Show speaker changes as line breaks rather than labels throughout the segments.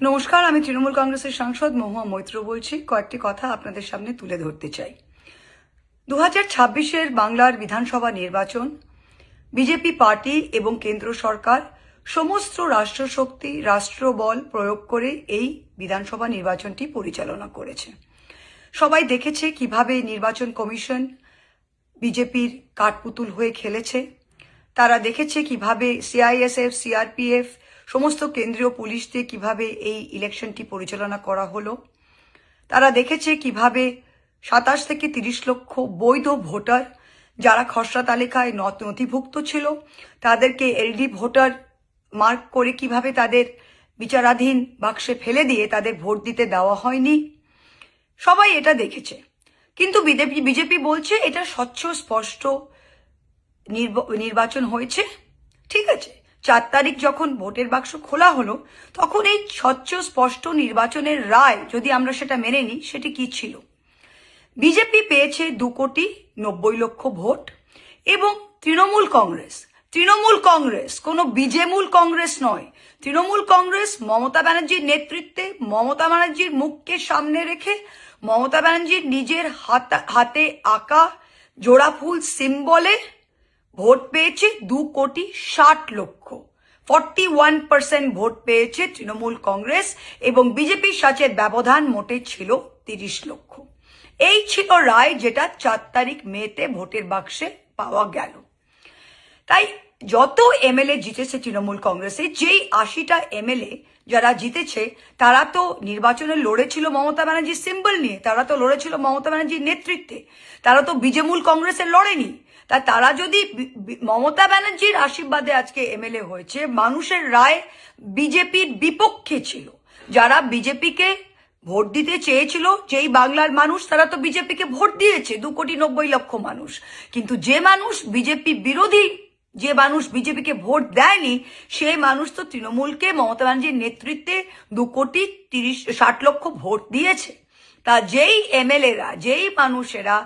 নমস্কার, আমি তৃণমূল কংগ্রেসের সাংসদ মহুয়া মৈত্র বলছি। কয়েকটি কথা আপনাদের সামনে তুলে ধরতে চাই। 2026-এর বাংলার বিধানসভা নির্বাচন বিজেপি পার্টি এবং কেন্দ্র সরকার সমস্ত রাষ্ট্রশক্তি রাষ্ট্রবল প্রয়োগ করে এই বিধানসভা নির্বাচনটি পরিচালনা করেছে। সবাই দেখেছে কিভাবে নির্বাচন কমিশন বিজেপির কাঠপুতুল হয়ে খেলেছে। তারা দেখেছে কিভাবে সিআইএসএফ, সিআরপিএফ, সমস্ত কেন্দ্রীয় পুলিশ দিয়ে কিভাবে এই ইলেকশনটি পরিচালনা করা হলো। তারা দেখেছে কিভাবে 27 থেকে 30 লক্ষ বৈধ ভোটার যারা খসড়া তালিকায় নথিভুক্ত ছিল তাদেরকে এলডি ভোটার মার্ক করে কিভাবে তাদের বিচারাধীন বাক্সে ফেলে দিয়ে তাদের ভোট দিতে দেওয়া হয়নি। সবাই এটা দেখেছে। কিন্তু বিজেপি বলছে এটা স্বচ্ছ স্পষ্ট নির্বাচন হয়েছে। ঠিক আছে, 4 তারিখ যখন ভোটের বাক্স খোলা হলো তখন এই স্বচ্ছ স্পষ্ট নির্বাচনের রায় যদি আমরা সেটা মেনে নিই, সেটি কি ছিল? বিজেপি পেয়েছে 2,90,00,000 ভোট এবং তৃণমূল কংগ্রেস কোনো বিজেমূল কংগ্রেস নয়। তৃণমূল কংগ্রেস মমতা ব্যানার্জির নেতৃত্বে, মমতা ব্যানার্জির মুখকে সামনে রেখে, মমতা ব্যানার্জির নিজের হাতে আঁকা জোড়া ফুল সিম্বলে ভোট পেয়েছে 2,60,00,000। 41% ভোট পেয়েছে তৃণমূল কংগ্রেস এবং বিজেপির সাথে ব্যবধান মোটে ছিল 30 লক্ষ। এই ছিল রায় যেটা 4 তারিখ মেতে ভোটের বাক্সে পাওয়া গেল। তাই যত এমএলএ জিতেছে তৃণমূল কংগ্রেসে, যেই 80টা এমএলএ যারা জিতেছে তারা তো নির্বাচনে লড়েছিল মমতা ব্যানার্জির সিম্বল নিয়ে, তারা তো লড়েছিল মমতা ব্যানার্জির নেতৃত্বে, তারা তো বিজেমূল কংগ্রেসে লড়েনি। তা তারা যদি মমতা ব্যানার্জির আশীর্বাদে আজকে এমএলএ হয়েছে, মানুষের রায় বিজেপির বিপক্ষে ছিল। যারা বিজেপিকে ভোট দিতে চেয়েছিল, যেই বাংলার মানুষ, তারা তো বিজেপিকে ভোট দিয়েছে, 2,90,00,000 মানুষ। কিন্তু যে মানুষ বিজেপি বিরোধী, যে মানুষ বিজেপিকে ভোট দেয়নি, সেই মানুষ তো তৃণমূলকে মমতা ব্যানার্জির নেতৃত্বে 2,60,00,000 ভোট দিয়েছে। তা যেই এমএলএরা, যেই মানুষেরা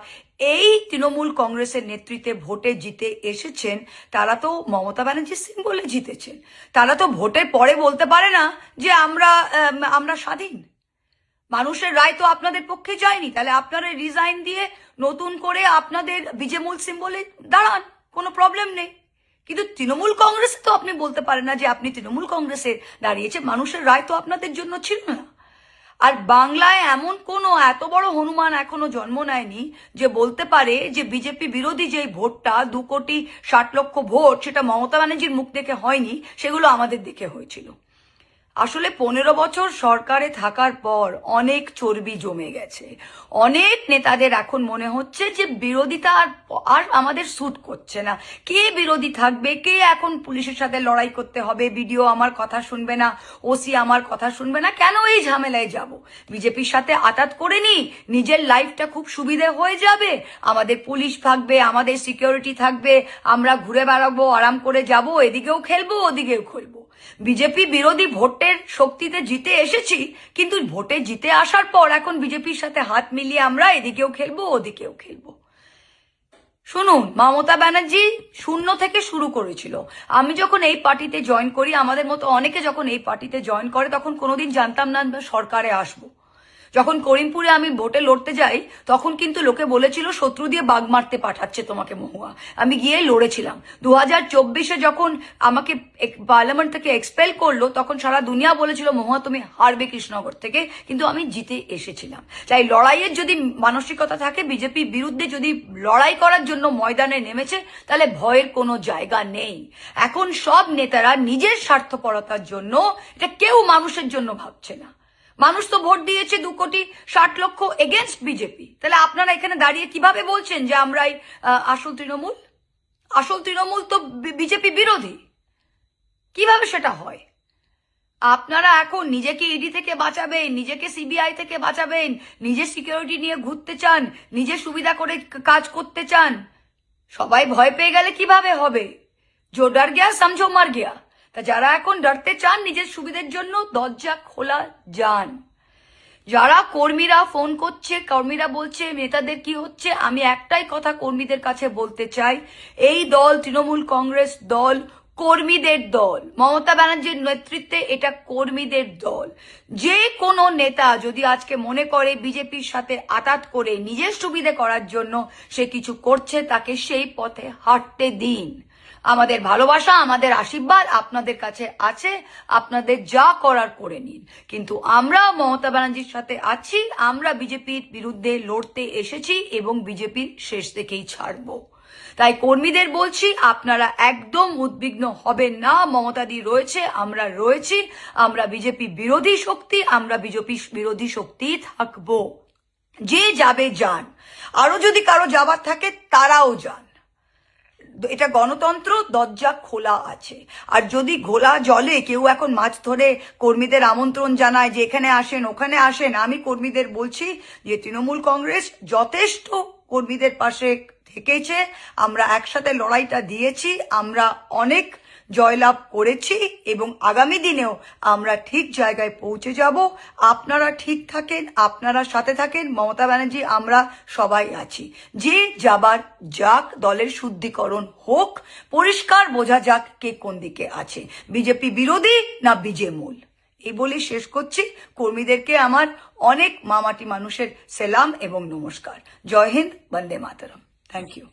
এই তৃণমূল কংগ্রেসের নেতৃত্বে ভোটে জিতে এসেছেন, তারা তো মমতা ব্যানার্জির সিম্বলে জিতেছেন। তারা তো ভোটের পরে বলতে পারে না যে আমরা স্বাধীন। মানুষের রায় তো আপনাদের পক্ষে যায়নি, তাহলে আপনারা রিজাইন দিয়ে নতুন করে আপনাদের বিজেমূল সিম্বলে দাঁড়ান, কোনো প্রবলেম নেই। কিন্তু তৃণমূল কংগ্রেসে তো আপনি বলতে পারেন না যে আপনি তৃণমূল কংগ্রেসে দাঁড়িয়েছে, মানুষের রায় তো আপনাদের জন্য ছিল না। আর বাংলায় এমন কোনো এত বড় হনুমান এখনো জন্ম নেয়নি যে বলতে পারে যে বিজেপি বিরোধী যে ভোটটা 2,60,00,000 ভোট, সেটা মমতা ব্যানার্জির মুখ দেখে হয়নি, সেগুলো আমাদের দেখে হয়েছিল। আসলে 15 বছর সরকারে থাকার পর অনেক চর্বি জমে গেছে। অনেক নেতাদের এখন মনে হচ্ছে যে বিরোধিতা আর আমাদের স্যুট করছে না। কে বিরোধী থাকবে, কে এখন পুলিশের সাথে লড়াই করতে হবে, বিডিও আমার কথা শুনবে না, ওসি আমার কথা শুনবে না, কেন এই ঝামেলায় যাব? বিজেপির সাথে আতাত করে নি, নিজের লাইফটা খুব সুবিধে হয়ে যাবে, আমাদের পুলিশ থাকবে, আমাদের সিকিউরিটি থাকবে, আমরা ঘুরে বেড়াবো, আরাম করে যাব, এদিকেও খেলবো ওদিকেও খেলবো। বিজেপি বিরোধী ভোটের শক্তিতে জিতে এসেছি, কিন্তু ভোটে জিতে আসার পর এখন বিজেপির সাথে হাত মিলিয়ে আমরা এদিকেও খেলবো ওদিকেও খেলবো। শুনুন, মমতা ব্যানার্জি 0 থেকে শুরু করেছিল। আমি যখন এই পার্টিতে জয়েন করি, আমাদের মতো অনেকে যখন এই পার্টিতে জয়েন করে, তখন কোনোদিন জানতাম না সরকারে আসবো। যখন করিমপুরে আমি ভোটে লড়তে যাই, তখন কিন্তু লোকে বলেছিল শত্রু দিয়ে বাগ মারতে পাঠাচ্ছে তোমাকে মহুয়া। আমি গিয়ে লড়েছিলাম। 2024-এ যখন আমাকে পার্লামেন্ট থেকে এক্সপেল করলো, তখন সারা দুনিয়া বলেছিল মহুয়া তুমি হারবে কৃষ্ণনগর থেকে, কিন্তু আমি জিতে এসেছিলাম। তাই লড়াইয়ের যদি মানসিকতা থাকে, বিজেপির বিরুদ্ধে যদি লড়াই করার জন্য ময়দানে নেমেছে, তাহলে ভয়ের কোনো জায়গা নেই। এখন সব নেতারা নিজের স্বার্থপরতার জন্য, এটা কেউ মানুষের জন্য ভাবছে না। মানুষ তো ভোট দিয়েছে 2,60,00,000 এগেনস্ট বিজেপি। তাহলে আপনারা এখানে দাঁড়িয়ে কিভাবে বলছেন যে আমরাই আসল তৃণমূল? আসল তৃণমূল তো বিজেপি বিরোধী। কিভাবে সেটা হয়? আপনারা এখন নিজেকে ইডি থেকে বাঁচাবেন, নিজেকে সিবিআই থেকে বাঁচাবেন, নিজের সিকিউরিটি নিয়ে ঘুরতে চান, নিজের সুবিধা করে কাজ করতে চান। সবাই ভয় পেয়ে গেলে কিভাবে হবে? জো ডর গিয়া সমঝো মার গিয়া। তা যারা এখন ডরতে চান নিজের সুবিধার জন্য, দরজা খোলা যান। যারা কর্মীরা ফোন করছে, কর্মীরা বলছে নেতাদের কি হচ্ছে, আমি একটাই কথা কর্মীদের কাছে বলতে চাই, এই দল তৃণমূল কংগ্রেস দল কর্মীদের দল, মমতা ব্যানার্জির নেতৃত্বে এটা কর্মীদের দল। যে কোনো নেতা যদি আজকে মনে করে বিজেপির সাথে আতাত করে নিজের সুবিধে করার জন্য সে কিছু করছে, তাকে সেই পথে হাঁটতে দিন। আমাদের ভালোবাসা, আমাদের আশীর্বাদ আপনাদের কাছে আছে, আপনাদের যা করার করে নিন। কিন্তু আমরা মমতা ব্যানার্জির সাথে আছি, আমরা বিজেপির বিরুদ্ধে লড়তে এসেছি এবং বিজেপির শেষ থেকেই ছাড়বো। তাই কর্মীদের বলছি, আপনারা একদম উদ্বিগ্ন হবেন না। মমতাদি রয়েছে, আমরা রয়েছি, আমরা বিজেপি বিরোধী শক্তি, আমরা বিজেপি বিরোধী শক্তি থাকবো। যে যাবে যান, আরো যদি কারো যাবার থাকে তারাও যান। এটা গণতন্ত্র, দরজা খোলা আছে। আর যদি ঘোলা জলে কেউ এখন মাছ ধরে কর্মীদের আমন্ত্রণ জানায় যে এখানে আসেন ওখানে আসেন, আমি কর্মীদের বলছি যে তৃণমূল কংগ্রেস যথেষ্ট কর্মীদের পাশে থেকেছে। আমরা একসাথে লড়াইটা দিয়েছি, আমরা অনেক জয়লাভ করেছি এবং আগামী দিনেও আমরা ঠিক জায়গায় পৌঁছে যাব। আপনারা ঠিক থাকেন, আপনারা সাথে থাকেন। মমতা ব্যানার্জি, আমরা সবাই আছি। যে যাবার যাক, দলের শুদ্ধিকরণ হোক, পরিষ্কার বোঝা যাক কে কোন দিকে আছে, বিজেপি বিরোধী না বিজেমূল। এই বলে শেষ করছি। কর্মীদেরকে আমার অনেক মামাটি মানুষের সেলাম এবং নমস্কার। জয় হিন্দ, বন্দে মাতরম। Thank you.